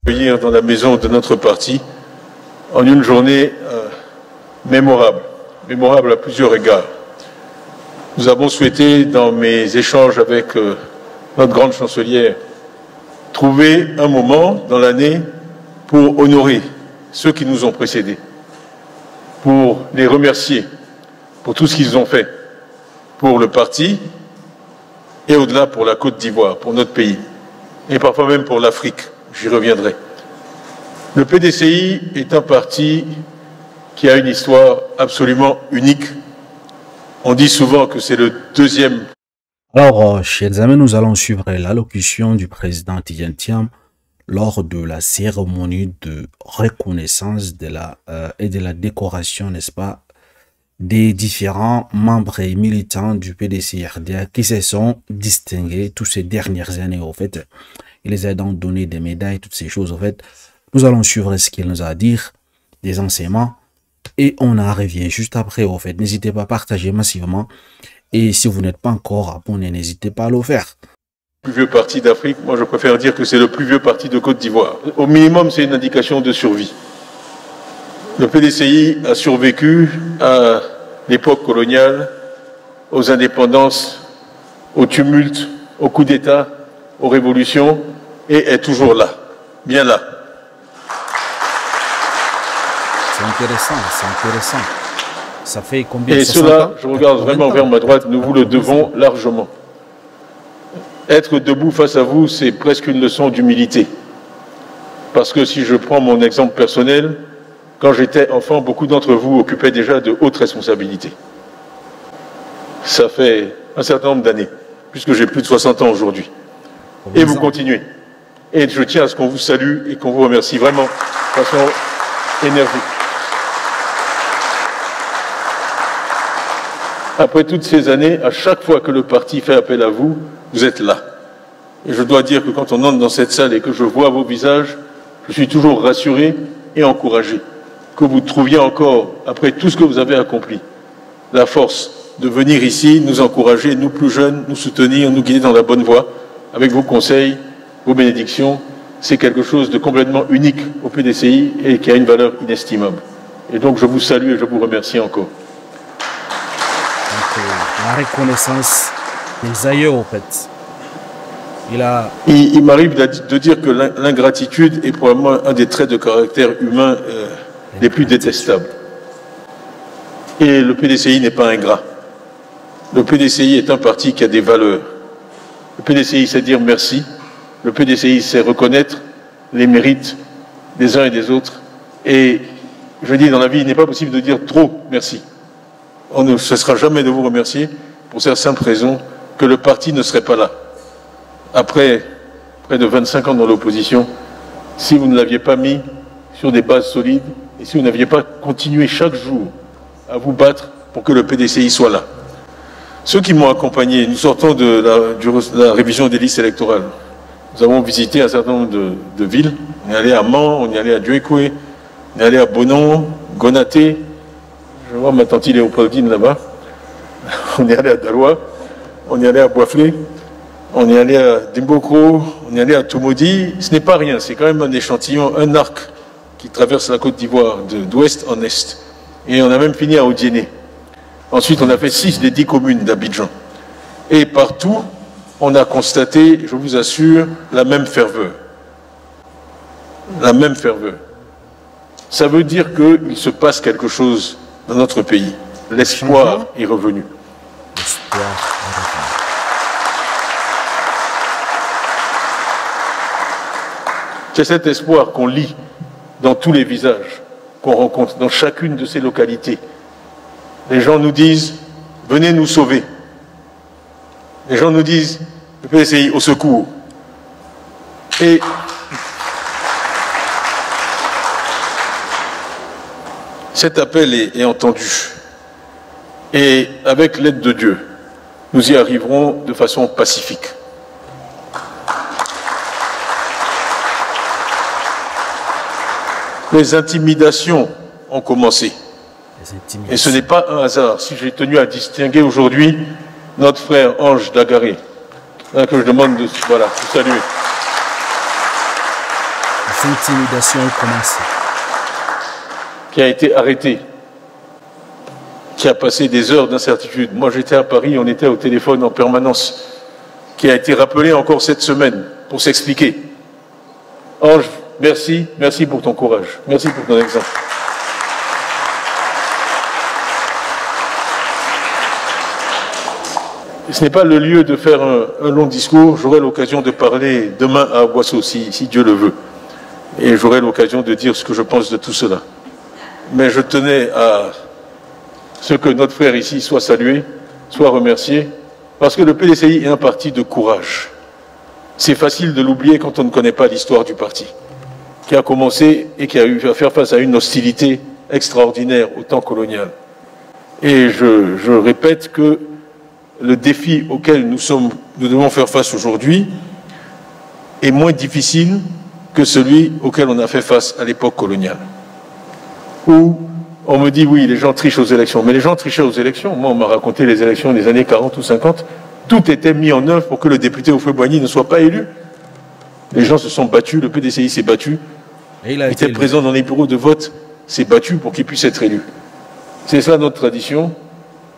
Accueillir dans la maison de notre parti en une journée mémorable à plusieurs égards. Nous avons souhaité, dans mes échanges avec notre grande chancelière, trouver un moment dans l'année pour honorer ceux qui nous ont précédés, pour les remercier pour tout ce qu'ils ont fait pour le parti et au-delà pour la Côte d'Ivoire, pour notre pays, et parfois même pour l'Afrique. J'y reviendrai. Le PDCI est un parti qui a une histoire absolument unique. On dit souvent que c'est le deuxième. Alors, chers amis, nous allons suivre l'allocution du président Tidjane Thiam lors de la cérémonie de reconnaissance et de la décoration, n'est-ce pas, des différents membres et militants du PDCI-RDA qui se sont distingués toutes ces dernières années, au fait. Il les a donc donné des médailles, toutes ces choses, en fait. Nous allons suivre ce qu'il nous a à dire, des enseignements, et on en revient juste après, au fait. N'hésitez pas à partager massivement, et si vous n'êtes pas encore abonné, n'hésitez pas à le faire. Le plus vieux parti d'Afrique, moi je préfère dire que c'est le plus vieux parti de Côte d'Ivoire. Au minimum, c'est une indication de survie. Le PDCI a survécu à l'époque coloniale, aux indépendances, aux tumultes, aux coups d'État, aux révolutions, et est toujours là, bien là. C'est intéressant, c'est intéressant. Ça fait combien de temps? Et cela, je regarde vraiment vers ma droite, nous vous le devons largement. Être debout face à vous, c'est presque une leçon d'humilité. Parce que si je prends mon exemple personnel, quand j'étais enfant, beaucoup d'entre vous occupaient déjà de hautes responsabilités. Ça fait un certain nombre d'années, puisque j'ai plus de 60 ans aujourd'hui. Et vous continuez. Et je tiens à ce qu'on vous salue et qu'on vous remercie vraiment de façon énergique. Après toutes ces années, à chaque fois que le parti fait appel à vous, vous êtes là. Et je dois dire que quand on entre dans cette salle et que je vois vos visages, je suis toujours rassuré et encouragé que vous trouviez encore, après tout ce que vous avez accompli, la force de venir ici, nous encourager, nous plus jeunes, nous soutenir, nous guider dans la bonne voie, avec vos conseils, vos bénédictions. C'est quelque chose de complètement unique au PDCI et qui a une valeur inestimable. Et donc je vous salue et je vous remercie encore. Donc, la reconnaissance des aïeux, en fait. Il m'arrive de dire que l'ingratitude est probablement un des traits de caractère humain les plus détestables. Et le PDCI n'est pas ingrat. Le PDCI est un parti qui a des valeurs. Le PDCI sait dire merci. Le PDCI sait reconnaître les mérites des uns et des autres. Et je dis, dans la vie, il n'est pas possible de dire trop merci. On ne cessera jamais de vous remercier pour cette simple raison que le parti ne serait pas là. Après près de 25 ans dans l'opposition, si vous ne l'aviez pas mis sur des bases solides et si vous n'aviez pas continué chaque jour à vous battre pour que le PDCI soit là. Ceux qui m'ont accompagné, nous sortons de la révision des listes électorales. Nous avons visité un certain nombre de villes. On est allé à Mans, on est allé à Djuekwe, on est allé à Bonon, Gonaté. Je vois ma tante Léopoldine là-bas. On est allé à Daloa, on est allé à Boisflé, on est allé à Dimbokro, on est allé à Tumodi. Ce n'est pas rien, c'est quand même un échantillon, un arc qui traverse la Côte d'Ivoire d'ouest en est. Et on a même fini à Odiéné. Ensuite, on a fait 6 des 10 communes d'Abidjan. Et partout, on a constaté, je vous assure, la même ferveur. La même ferveur. Ça veut dire qu'il se passe quelque chose dans notre pays. L'espoir est revenu. C'est cet espoir qu'on lit dans tous les visages qu'on rencontre, dans chacune de ces localités. Les gens nous disent, venez nous sauver. Les gens nous disent, le PDCI au secours. Et cet appel est entendu. Et avec l'aide de Dieu, nous y arriverons de façon pacifique. Les intimidations ont commencé. Et ce n'est pas un hasard si j'ai tenu à distinguer aujourd'hui notre frère Ange Dagaré, que je demande de saluer. Les intimidations ont commencé. Qui a été arrêté, qui a passé des heures d'incertitude. Moi, j'étais à Paris, on était au téléphone en permanence, qui a été rappelé encore cette semaine pour s'expliquer. Ange, merci, merci pour ton courage, merci pour ton exemple. Ce n'est pas le lieu de faire un long discours. J'aurai l'occasion de parler demain à Boisseau, si Dieu le veut. Et j'aurai l'occasion de dire ce que je pense de tout cela. Mais je tenais à ce que notre frère ici soit salué, soit remercié, parce que le PDCI est un parti de courage. C'est facile de l'oublier quand on ne connaît pas l'histoire du parti, qui a commencé et qui a eu à faire face à une hostilité extraordinaire au temps colonial. Et je répète que le défi auquel nous devons faire face aujourd'hui est moins difficile que celui auquel on a fait face à l'époque coloniale. Où on me dit, oui, les gens trichent aux élections. Mais les gens trichaient aux élections. Moi, on m'a raconté les élections des années 40 ou 50. Tout était mis en œuvre pour que le député Houphouët-Boigny ne soit pas élu. Les gens se sont battus, le PDCI s'est battu. Il était présent dans les bureaux de vote, s'est battu pour qu'il puisse être élu. C'est ça notre tradition.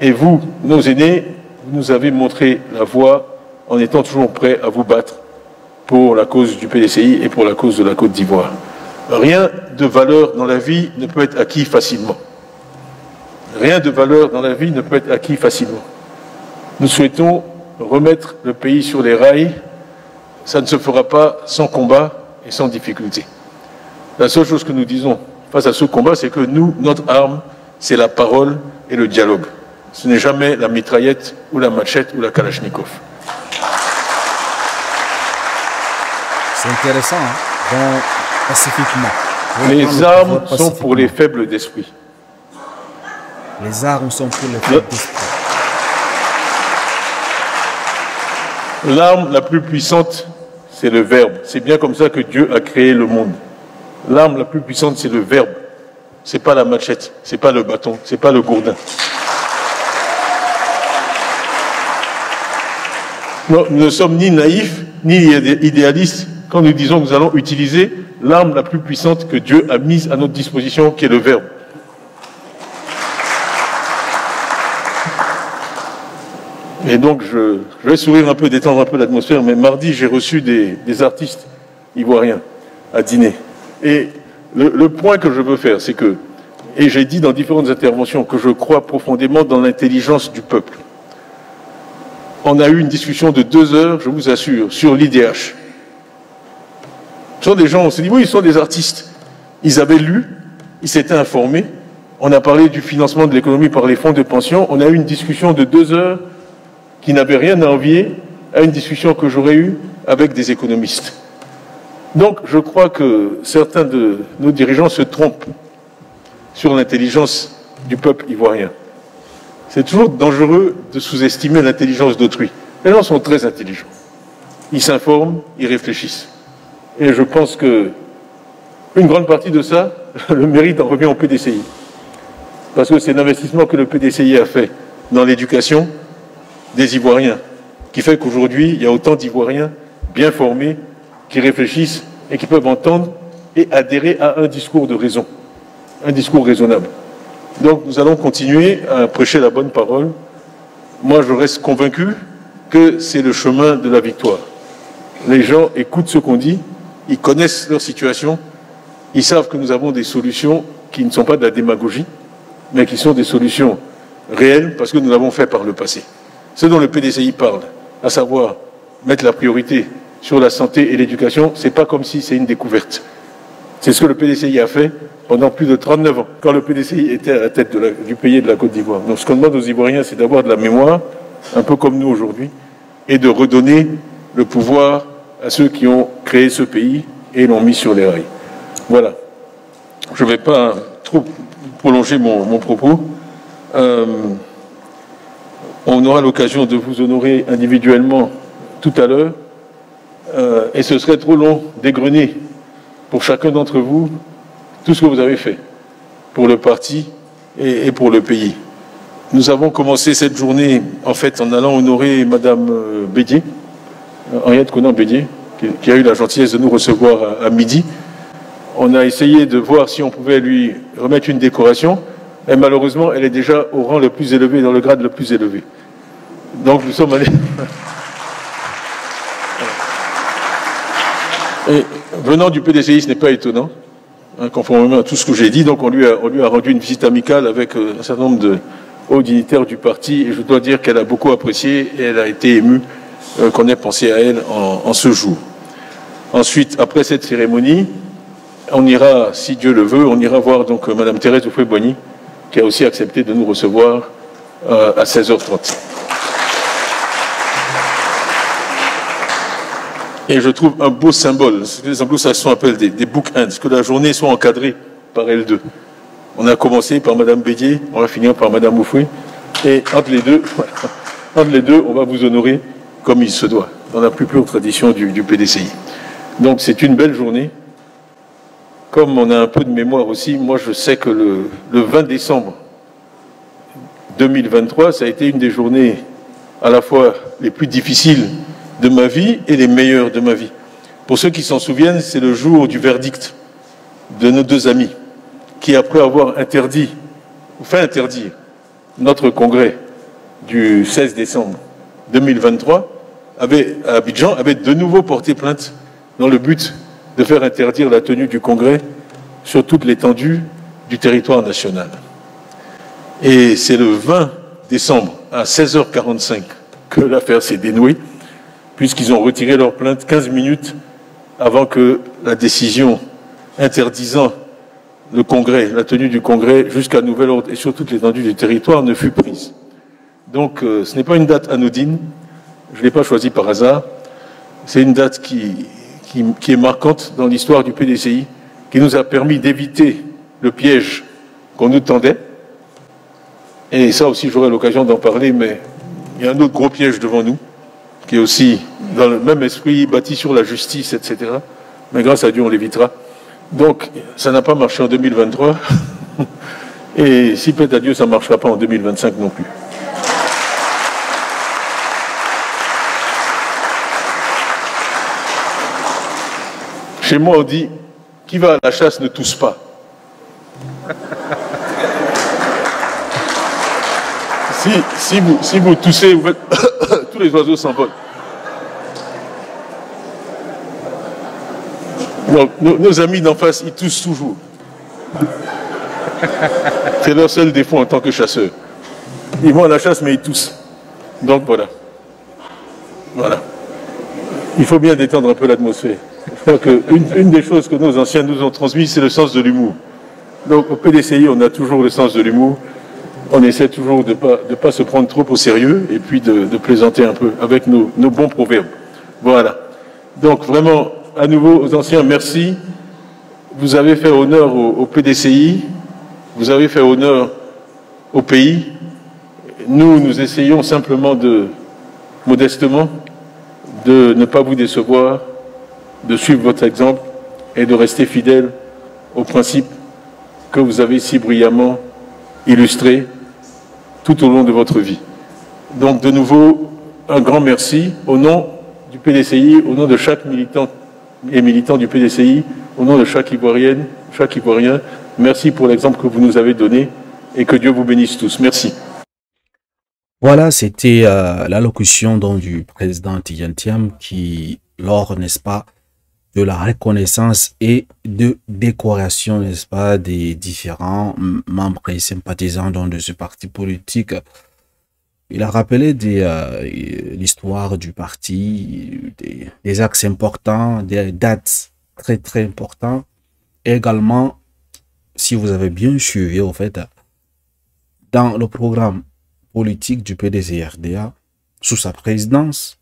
Et vous, nos aînés, vous nous avez montré la voie en étant toujours prêts à vous battre pour la cause du PDCI et pour la cause de la Côte d'Ivoire. Rien de valeur dans la vie ne peut être acquis facilement. Rien de valeur dans la vie ne peut être acquis facilement. Nous souhaitons remettre le pays sur les rails. Ça ne se fera pas sans combat et sans difficulté. La seule chose que nous disons face à ce combat, c'est que nous, notre arme, c'est la parole et le dialogue. Ce n'est jamais la mitraillette ou la machette ou la kalachnikov. C'est intéressant, hein? Donc, pacifiquement. Les armes sont pour les faibles d'esprit. Les armes sont pour les faibles d'esprit. L'arme la plus puissante, c'est le verbe. C'est bien comme ça que Dieu a créé le monde. L'arme la plus puissante, c'est le verbe. C'est pas la machette, c'est pas le bâton, c'est pas le gourdin. Non, nous ne sommes ni naïfs, ni idéalistes quand nous disons que nous allons utiliser l'arme la plus puissante que Dieu a mise à notre disposition, qui est le verbe. Et donc, je vais sourire un peu, détendre un peu l'atmosphère, mais mardi, j'ai reçu des artistes ivoiriens à dîner. Et le point que je veux faire, c'est que, et j'ai dit dans différentes interventions, que je crois profondément dans l'intelligence du peuple. On a eu une discussion de 2 heures, je vous assure, sur l'IDH. Ce sont des gens, on s'est dit, oui, ils sont des artistes. Ils avaient lu, ils s'étaient informés. On a parlé du financement de l'économie par les fonds de pension. On a eu une discussion de 2 heures qui n'avait rien à envier à une discussion que j'aurais eue avec des économistes. Donc, je crois que certains de nos dirigeants se trompent sur l'intelligence du peuple ivoirien. C'est toujours dangereux de sous-estimer l'intelligence d'autrui. Les gens sont très intelligents. Ils s'informent, ils réfléchissent. Et je pense que une grande partie de ça, le mérite en revient au PDCI. Parce que c'est l'investissement que le PDCI a fait dans l'éducation des Ivoiriens, qui fait qu'aujourd'hui, il y a autant d'Ivoiriens bien formés, qui réfléchissent et qui peuvent entendre et adhérer à un discours de raison, un discours raisonnable. Donc nous allons continuer à prêcher la bonne parole. Moi, je reste convaincu que c'est le chemin de la victoire. Les gens écoutent ce qu'on dit, ils connaissent leur situation, ils savent que nous avons des solutions qui ne sont pas de la démagogie, mais qui sont des solutions réelles parce que nous l'avons fait par le passé. Ce dont le PDCI parle, à savoir mettre la priorité sur la santé et l'éducation, c'est pas comme si c'est une découverte. C'est ce que le PDCI a fait pendant plus de 39 ans, quand le PDCI était à la tête du pays et de la Côte d'Ivoire. Donc ce qu'on demande aux Ivoiriens, c'est d'avoir de la mémoire, un peu comme nous aujourd'hui, et de redonner le pouvoir à ceux qui ont créé ce pays et l'ont mis sur les rails. Voilà. Je ne vais pas trop prolonger mon propos. On aura l'occasion de vous honorer individuellement tout à l'heure, et ce serait trop long d'égrener pour chacun d'entre vous tout ce que vous avez fait pour le parti et pour le pays. Nous avons commencé cette journée, en fait, en allant honorer Madame Bédier, Henriette Conan Bédier, qui a eu la gentillesse de nous recevoir à midi. On a essayé de voir si on pouvait lui remettre une décoration, et malheureusement, elle est déjà au rang le plus élevé, dans le grade le plus élevé. Donc nous sommes allés... Et venant du PDCI, ce n'est pas étonnant, hein, conformément à tout ce que j'ai dit. Donc on lui a rendu une visite amicale avec un certain nombre de hauts dignitaires du parti, et je dois dire qu'elle a beaucoup apprécié et elle a été émue qu'on ait pensé à elle en ce jour. Ensuite, après cette cérémonie, on ira, si Dieu le veut, on ira voir donc Madame Thérèse Houphouët-Boigny, qui a aussi accepté de nous recevoir à 16h30. Et je trouve un beau symbole, ce que les anglo-saxons appellent des bookends, que la journée soit encadrée par L2. On a commencé par Madame Bédier, on va finir par Madame Houphouët, et entre les deux, on va vous honorer comme il se doit, dans la plus pure tradition du PDCI. Donc c'est une belle journée. Comme on a un peu de mémoire aussi, moi je sais que le 20 décembre 2023, ça a été une des journées à la fois les plus difficiles de ma vie et les meilleures de ma vie. Pour ceux qui s'en souviennent, c'est le jour du verdict de nos deux amis qui, après avoir interdire notre congrès du 16 décembre 2023, à Abidjan, avait de nouveau porté plainte dans le but de faire interdire la tenue du congrès sur toute l'étendue du territoire national. Et c'est le 20 décembre à 16h45 que l'affaire s'est dénouée, puisqu'ils ont retiré leur plainte 15 minutes avant que la décision interdisant le congrès, la tenue du congrès jusqu'à nouvel ordre et sur toute l'étendue du territoire ne fut prise. Donc ce n'est pas une date anodine, je ne l'ai pas choisie par hasard, c'est une date qui est marquante dans l'histoire du PDCI, qui nous a permis d'éviter le piège qu'on nous tendait. Et ça aussi, j'aurai l'occasion d'en parler, mais il y a un autre gros piège devant nous, qui est aussi dans le même esprit, bâti sur la justice, etc. Mais grâce à Dieu, on l'évitera. Donc, ça n'a pas marché en 2023. Et si plaît à Dieu, ça ne marchera pas en 2025 non plus. Chez moi, on dit, qui va à la chasse ne tousse pas. Si vous toussez, vous faites tous les oiseaux s'envolent. Donc, nos amis d'en face, ils toussent toujours. C'est leur seul défaut en tant que chasseurs. Ils vont à la chasse, mais ils toussent. Donc voilà. Voilà. Il faut bien détendre un peu l'atmosphère. Je crois qu'une des choses que nos anciens nous ont transmises, c'est le sens de l'humour. Donc au PDCI, on a toujours le sens de l'humour. On essaie toujours de pas se prendre trop au sérieux et puis de plaisanter un peu avec nos bons proverbes. Voilà. Donc vraiment, à nouveau, aux anciens, merci. Vous avez fait honneur au PDCI, vous avez fait honneur au pays. Nous essayons simplement modestement, de ne pas vous décevoir, de suivre votre exemple et de rester fidèle aux principes que vous avez si brillamment illustrés tout au long de votre vie. Donc de nouveau, un grand merci au nom du PDCI, au nom de chaque militant et militant du PDCI, au nom de chaque Ivoirienne, chaque Ivoirien. Merci pour l'exemple que vous nous avez donné et que Dieu vous bénisse tous. Merci. Voilà, c'était l'allocution du président Tidjane Thiam qui, lors, n'est-ce pas, de la reconnaissance et de décoration, n'est-ce pas, des différents membres et sympathisants de ce parti politique. Il a rappelé l'histoire du parti, des axes importants, des dates très très importantes. Et également, si vous avez bien suivi, au fait, dans le programme politique du PDC-RDA, sous sa présidence,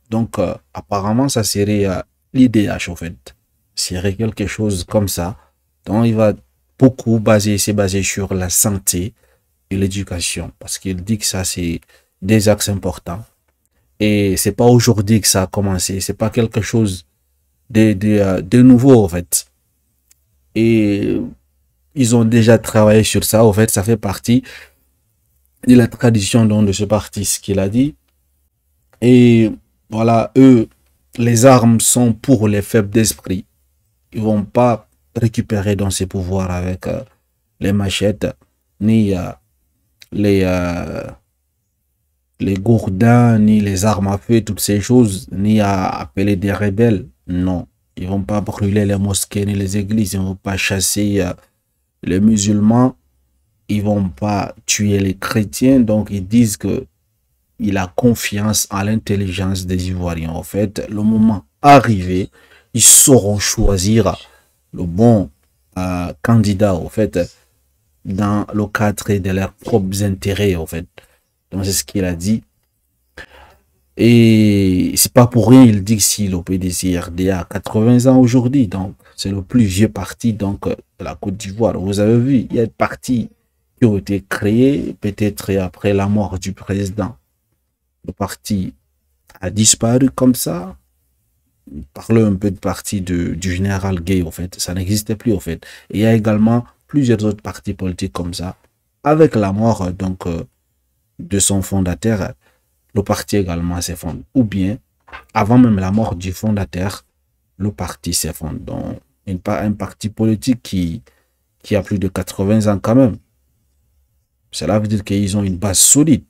donc apparemment ça serait l'IDH, au fait, serait quelque chose comme ça. Donc il va beaucoup s'est basé sur la santé et l'éducation, parce qu'il dit que ça c'est des axes importants et c'est pas aujourd'hui que ça a commencé, c'est pas quelque chose de nouveau, en fait, et ils ont déjà travaillé sur ça. En fait, ça fait partie de la tradition de ce parti, ce qu'il a dit. Et voilà, eux, les armes sont pour les faibles d'esprit. Ils vont pas récupérer dans ses pouvoirs avec les machettes, ni les gourdins, ni les armes à feu, toutes ces choses, ni à appeler des rebelles. Non, ils vont pas brûler les mosquées ni les églises, ils vont pas chasser les musulmans, ils vont pas tuer les chrétiens. Donc ils disent que il a confiance en l'intelligence des Ivoiriens. En fait, le moment arrivé, ils sauront choisir le bon candidat, en fait, dans le cadre de leurs propres intérêts, en fait. Donc, c'est ce qu'il a dit. Et c'est pas pour rien, il dit que si le PDC-RDA a 80 ans aujourd'hui, donc c'est le plus vieux parti donc, de la Côte d'Ivoire. Vous avez vu, il y a des partis qui ont été créés peut-être après la mort du président. Le parti a disparu comme ça. Parlons un peu de parti du général Gay, en fait. Ça n'existait plus, en fait. Et il y a également plusieurs autres partis politiques comme ça. Avec la mort, donc, de son fondateur, le parti également s'effondre. Ou bien, avant même la mort du fondateur, le parti s'effondre. Donc, un parti politique qui a plus de 80 ans quand même. Cela veut dire qu'ils ont une base solide.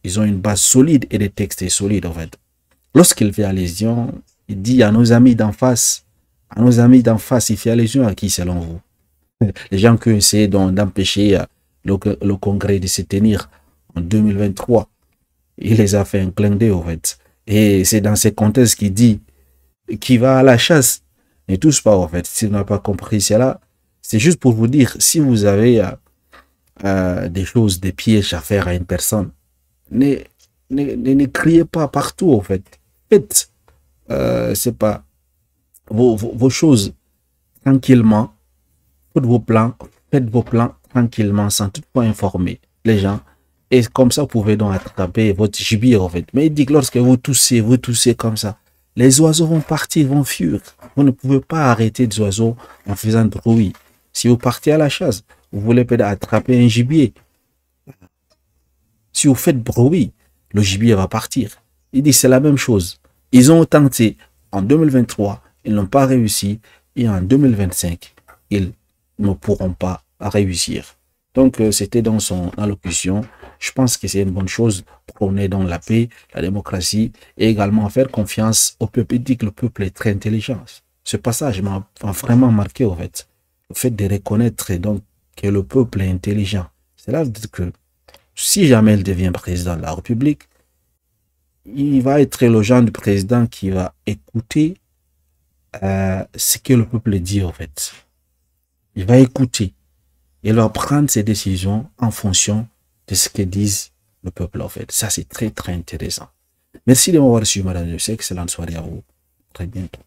Ils ont une base solide et des textes solides, en fait. Lorsqu'il fait allusion, il dit à nos amis d'en face, il fait allusion à qui selon vous? Les gens qui ont essayé d'empêcher le congrès de se tenir en 2023, il les a fait un clin d'œil, en fait. Et c'est dans ces contextes qu'il dit qu'il va à la chasse. Ne touche pas, en fait. Si vous n'avez pas compris cela, c'est juste pour vous dire, si vous avez des choses, des pièges à faire à une personne, ne criez pas partout, en fait. Faites, c'est pas vos choses tranquillement. Faites vos plans tranquillement, sans toutefois informer les gens. Et comme ça, vous pouvez donc attraper votre gibier, en fait. Mais il dit que lorsque vous toussez comme ça, les oiseaux vont partir, vont fuir. Vous ne pouvez pas arrêter des oiseaux en faisant de bruit. Si vous partez à la chasse, vous voulez peut-être attraper un gibier. Si vous faites bruit, le gibier va partir. Il dit c'est la même chose. Ils ont tenté en 2023, ils n'ont pas réussi. Et en 2025, ils ne pourront pas réussir. Donc, c'était dans son allocution. Je pense que c'est une bonne chose. Prôner dans la paix, la démocratie et également faire confiance au peuple. Il dit que le peuple est très intelligent. Ce passage m'a vraiment marqué, en fait. Le fait de reconnaître donc que le peuple est intelligent. Cela veut dire que si jamais il devient président de la République, il va être le genre de président qui va écouter ce que le peuple dit, en fait. Il va écouter. Il va prendre ses décisions en fonction de ce que disent le peuple, en fait. Ça, c'est très, très intéressant. Merci de m'avoir reçu, madame. Excellente soirée à vous. Très bientôt.